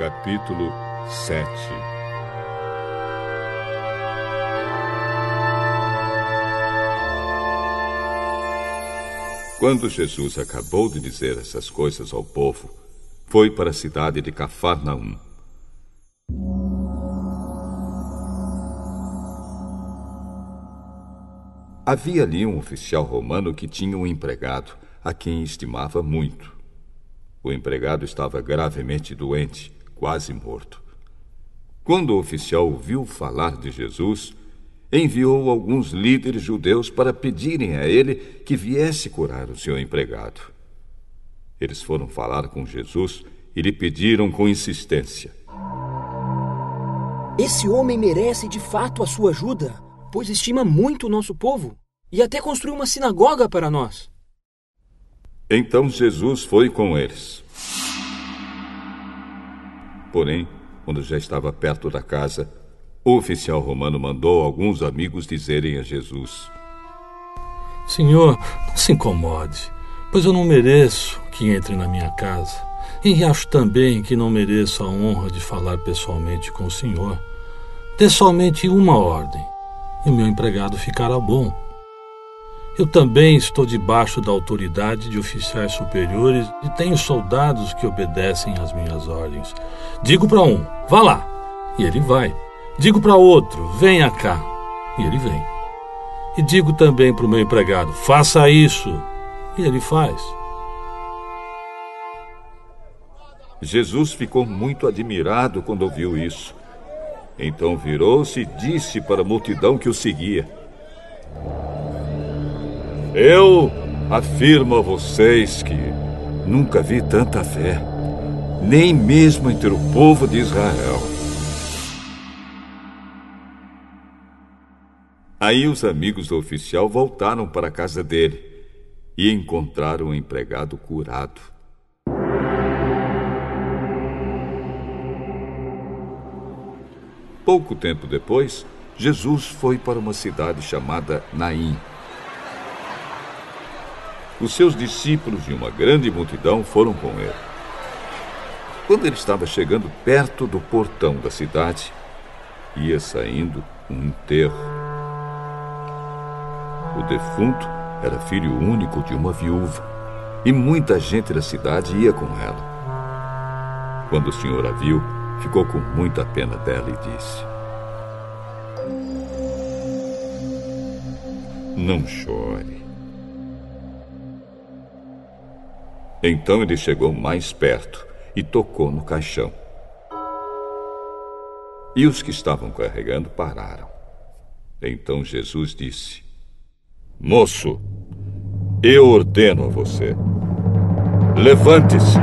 Capítulo 7. Quando Jesus acabou de dizer essas coisas ao povo, foi para a cidade de Cafarnaum. Havia ali um oficial romano que tinha um empregado, a quem estimava muito. O empregado estava gravemente doente, quase morto. Quando o oficial ouviu falar de Jesus, enviou alguns líderes judeus para pedirem a ele que viesse curar o seu empregado. Eles foram falar com Jesus e lhe pediram com insistência: Esse homem merece de fato a sua ajuda, pois estima muito o nosso povo e até construiu uma sinagoga para nós. Então Jesus foi com eles. Porém, quando já estava perto da casa, o oficial romano mandou alguns amigos dizerem a Jesus: Senhor, não se incomode, pois eu não mereço que entre na minha casa. E acho também que não mereço a honra de falar pessoalmente com o Senhor. Dê somente uma ordem, e o meu empregado ficará bom. Eu também estou debaixo da autoridade de oficiais superiores e tenho soldados que obedecem às minhas ordens. Digo para um, vá lá, e ele vai. Digo para outro, venha cá, e ele vem. E digo também para o meu empregado, faça isso, e ele faz. Jesus ficou muito admirado quando ouviu isso. Então virou-se e disse para a multidão que o seguia: Eu afirmo a vocês que nunca vi tanta fé, nem mesmo entre o povo de Israel. Aí os amigos do oficial voltaram para a casa dele e encontraram o empregado curado. Pouco tempo depois, Jesus foi para uma cidade chamada Naim. Os seus discípulos e uma grande multidão foram com ele. Quando ele estava chegando perto do portão da cidade, ia saindo um enterro. O defunto era filho único de uma viúva, e muita gente da cidade ia com ela. Quando o Senhor a viu, ficou com muita pena dela e disse: Não chore. Então ele chegou mais perto e tocou no caixão. E os que estavam carregando pararam. Então Jesus disse: Moço, eu ordeno a você, levante-se.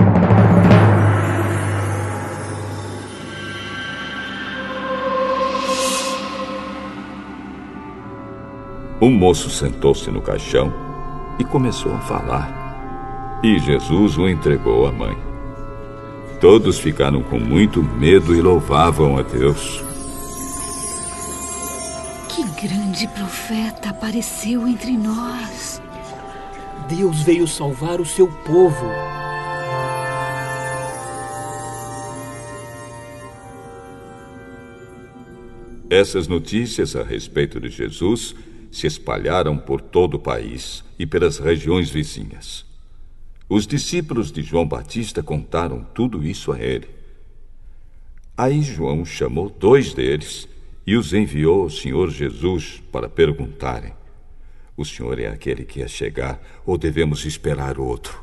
O moço sentou-se no caixão e começou a falar. E Jesus o entregou à mãe. Todos ficaram com muito medo e louvavam a Deus. Que grande profeta apareceu entre nós. Deus veio salvar o seu povo. Essas notícias a respeito de Jesus se espalharam por todo o país e pelas regiões vizinhas. Os discípulos de João Batista contaram tudo isso a ele. Aí João chamou 2 deles e os enviou ao Senhor Jesus para perguntarem: O Senhor é aquele que ia chegar ou devemos esperar outro?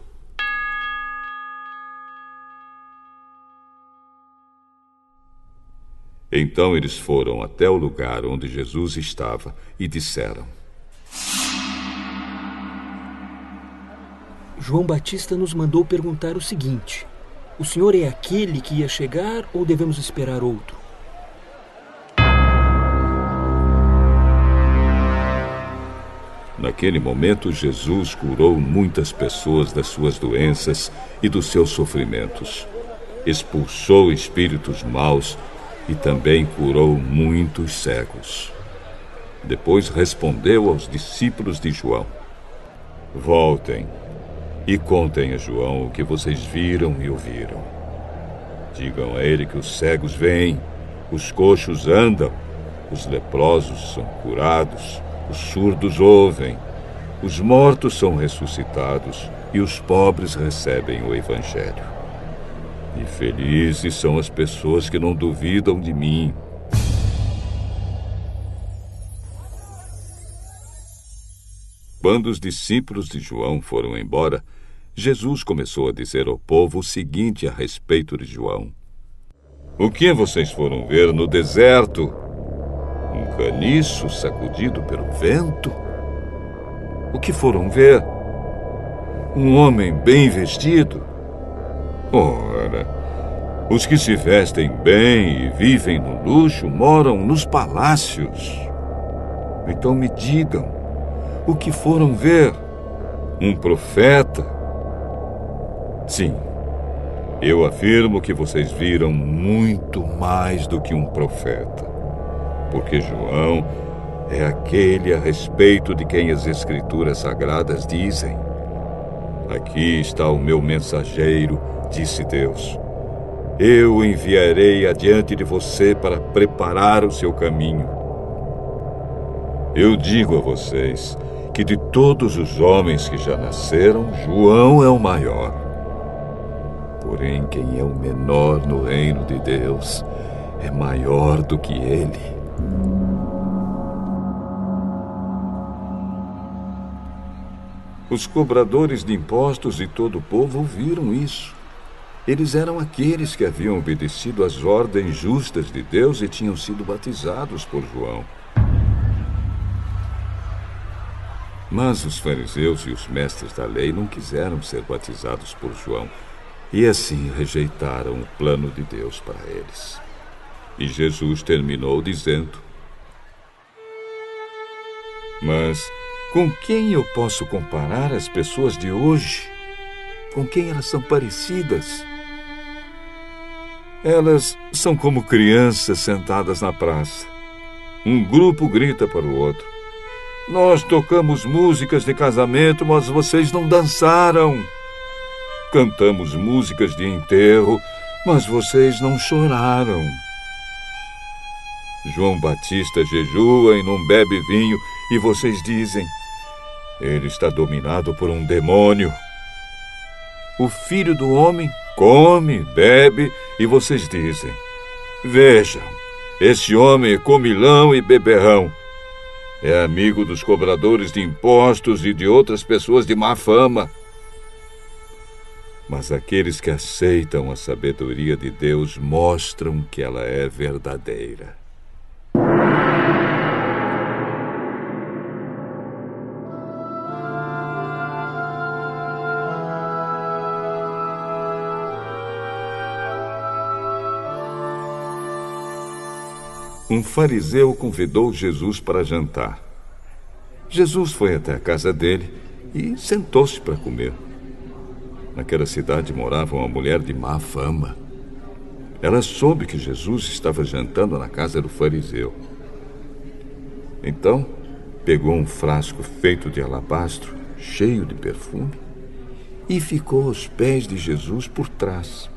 Então eles foram até o lugar onde Jesus estava e disseram: João Batista nos mandou perguntar o seguinte: o Senhor é aquele que ia chegar ou devemos esperar outro? Naquele momento, Jesus curou muitas pessoas das suas doenças e dos seus sofrimentos. Expulsou espíritos maus e também curou muitos cegos. Depois respondeu aos discípulos de João: Voltem e contem a João o que vocês viram e ouviram. Digam a ele que os cegos veem, os coxos andam, os leprosos são curados, os surdos ouvem, os mortos são ressuscitados e os pobres recebem o Evangelho. E felizes são as pessoas que não duvidam de mim. Quando os discípulos de João foram embora, Jesus começou a dizer ao povo o seguinte a respeito de João: O que vocês foram ver no deserto? Um caniço sacudido pelo vento? O que foram ver? Um homem bem vestido? Ora, os que se vestem bem e vivem no luxo moram nos palácios. Então me digam, o que foram ver? Um profeta? Sim, eu afirmo que vocês viram muito mais do que um profeta. Porque João é aquele a respeito de quem as Escrituras Sagradas dizem: Aqui está o meu mensageiro, disse Deus. Eu o enviarei adiante de você para preparar o seu caminho. Eu digo a vocês que de todos os homens que já nasceram, João é o maior. Porém, quem é o menor no reino de Deus é maior do que ele. Os cobradores de impostos de todo o povo ouviram isso. Eles eram aqueles que haviam obedecido às ordens justas de Deus e tinham sido batizados por João. Mas os fariseus e os mestres da lei não quiseram ser batizados por João e assim rejeitaram o plano de Deus para eles. E Jesus terminou dizendo: Mas com quem eu posso comparar as pessoas de hoje? Com quem elas são parecidas? Elas são como crianças sentadas na praça. Um grupo grita para o outro: Nós tocamos músicas de casamento, mas vocês não dançaram. Cantamos músicas de enterro, mas vocês não choraram. João Batista jejua e não bebe vinho, e vocês dizem: Ele está dominado por um demônio. O Filho do Homem come, bebe, e vocês dizem: Vejam, esse homem é comilão e beberrão. É amigo dos cobradores de impostos e de outras pessoas de má fama. Mas aqueles que aceitam a sabedoria de Deus mostram que ela é verdadeira. Um fariseu convidou Jesus para jantar. Jesus foi até a casa dele e sentou-se para comer. Naquela cidade morava uma mulher de má fama. Ela soube que Jesus estava jantando na casa do fariseu. Então, pegou um frasco feito de alabastro, cheio de perfume, e ficou aos pés de Jesus por trás.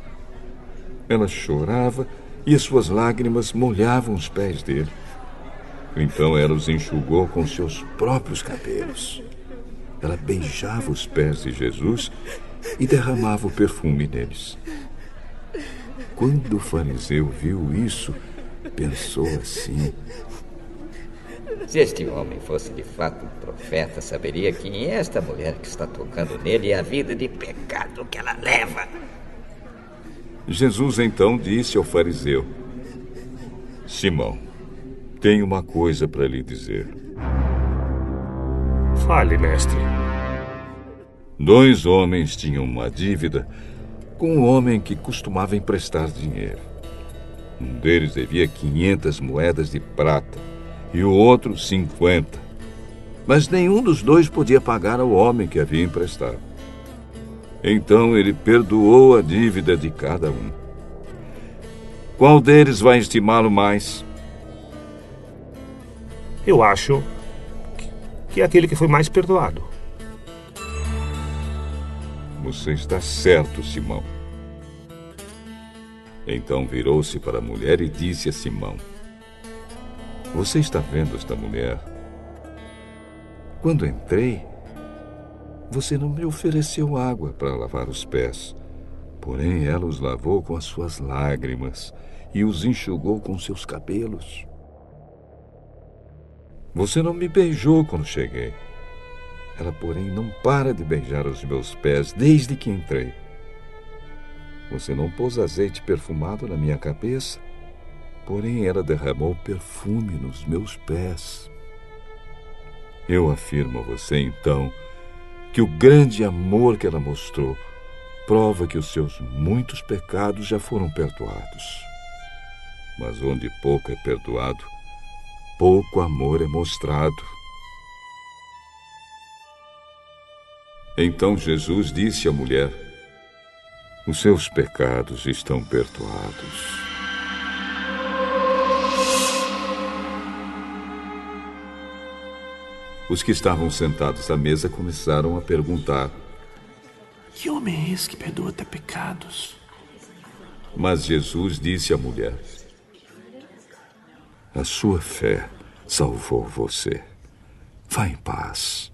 Ela chorava e as suas lágrimas molhavam os pés dele. Então ela os enxugou com seus próprios cabelos. Ela beijava os pés de Jesus e derramava o perfume neles. Quando o fariseu viu isso, pensou assim: Se este homem fosse de fato um profeta, saberia quem é esta mulher que está tocando nele e a vida de pecado que ela leva. Jesus então disse ao fariseu: Simão, tenho uma coisa para lhe dizer. Fale, mestre. 2 homens tinham uma dívida com um homem que costumava emprestar dinheiro. Um deles devia 500 moedas de prata e o outro 50. Mas nenhum dos dois podia pagar ao homem que havia emprestado. Então ele perdoou a dívida de cada um. Qual deles vai estimá-lo mais? Eu acho que é aquele que foi mais perdoado. Você está certo, Simão. Então virou-se para a mulher e disse a Simão: Você está vendo esta mulher? Quando entrei, você não me ofereceu água para lavar os pés, porém ela os lavou com as suas lágrimas e os enxugou com seus cabelos. Você não me beijou quando cheguei. Ela, porém, não para de beijar os meus pés desde que entrei. Você não pôs azeite perfumado na minha cabeça, porém ela derramou perfume nos meus pés. Eu afirmo a você, então, que o grande amor que ela mostrou prova que os seus muitos pecados já foram perdoados. Mas onde pouco é perdoado, pouco amor é mostrado. Então Jesus disse à mulher: Os seus pecados estão perdoados. Os que estavam sentados à mesa começaram a perguntar: Que homem é esse que perdoa até pecados? Mas Jesus disse à mulher: A sua fé salvou você. Vá em paz.